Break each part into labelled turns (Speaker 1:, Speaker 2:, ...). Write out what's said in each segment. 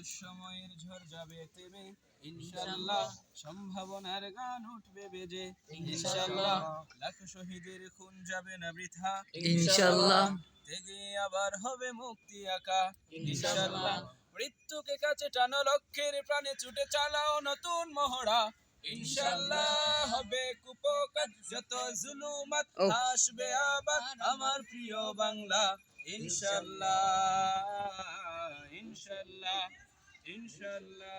Speaker 1: দুঃসময়ের ঝড় যাবে থেমে ইনশাআল্লাহ, সম্ভাবনার গান উঠবে বেজে ইনশাআল্লাহ, লাখ শহীদের খুন যাবে না বৃথা
Speaker 2: ইনশাআল্লাহ,
Speaker 1: থেকে আবার হবে মুক্তি আঁকা ইনশাআল্লাহ, মৃত্যুকে কাছে টানো লক্ষ্যের প্রাণে ছুটে চালাও নতুন মহড়া ইনশাআল্লাহ, হবে কুপোকাত যত জুলুমাত আসবে আবার আমার প্রিয় বাংলা ইনশাআল্লাহ ইনশাআল্লাহ ইনশাআল্লাহ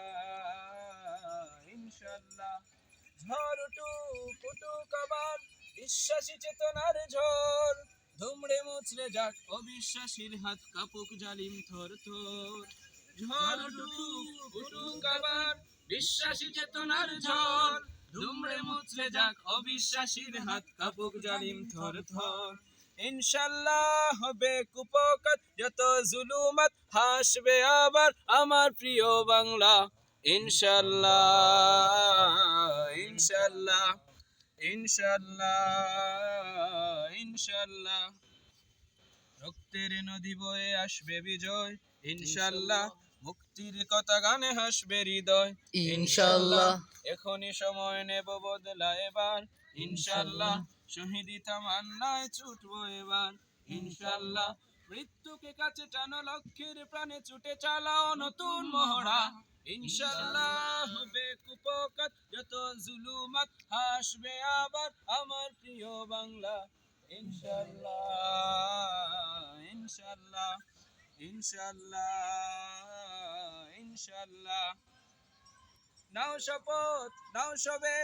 Speaker 1: ইনশাআল্লাহ। ঝড় উঠুক উঠুক আবার বিশ্বাসী চেতনার ঝড়, ধুমড়ে মুচড়ে যাক অবিশ্বাসীর হাত কাপুক জালিম থর থর। ঝড় উঠুক উঠুক আবার বিশ্বাসী চেতনার ঝড়, ধুমড়ে মুচড়ে যাক অবিশ্বাসীর হাত কাপুক জালিম থর থর। ইনশাআল্লাহ, হবে কুপোকাত যত জুলুমাত হাসবে আবার আমার প্রিয় বাংলা ইনশাআল্লাহ ইনশাআল্লাহ ইনশাআল্লাহ ইনশাআল্লাহ। রক্তের নদী বয়ে আসবে বিজয় ইনশাআল্লাহ, মুক্তির কথা গানে হাসবে হৃদয়
Speaker 2: ইনশাআল্লাহ,
Speaker 1: এখনই সময় নেব বদলা এবার ইনশাআল্লাহ, শহীদি তামান্নায় ছুটবো এবার ইনশাআল্লাহ, মৃত্যুকে কাছে টানো লক্ষ্যের প্রাণে ছুটে চালাও নতুন মহড়া ইনশাআল্লাহ, হবে কুপোকাত যত জুলুমাত হাসবে আবার আমার প্রিয় বাংলা ইনশাআল্লাহ ইনশাআল্লাহ ইনশাআল্লাহ ইনশাআল্লাহ। নাও শপথ নাও সবে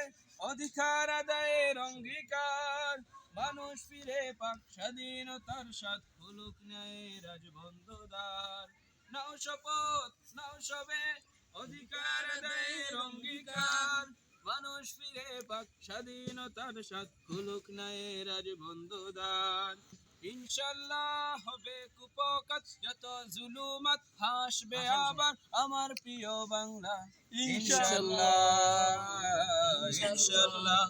Speaker 1: অধিকার আদায়ের অঙ্গীকার, মানুষ ফিরে পাক স্বাধীনতার স্বাদ হলুক ন্যায়ের রাজবন্ধদার। নাও শপথ নাও সবে অধিকার আদায়ের অঙ্গীকার, মানুষ ফিরে পাক স্বাধীনতার স্বাদ হলুক ন্যায়ের রাজবন্ধদার ইনশাআল্লাহ, হবে কুপোকাত যত জুলুমাত হাসবে আবার আমার প্রিয় বাংলা ইনশাআল্লাহ ইনশাআল্লাহ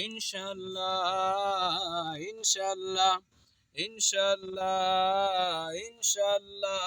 Speaker 1: ইনশাআল্লাহ ইনশাআল্লাহ ইনশাআল্লাহ ইনশাআল্লাহ।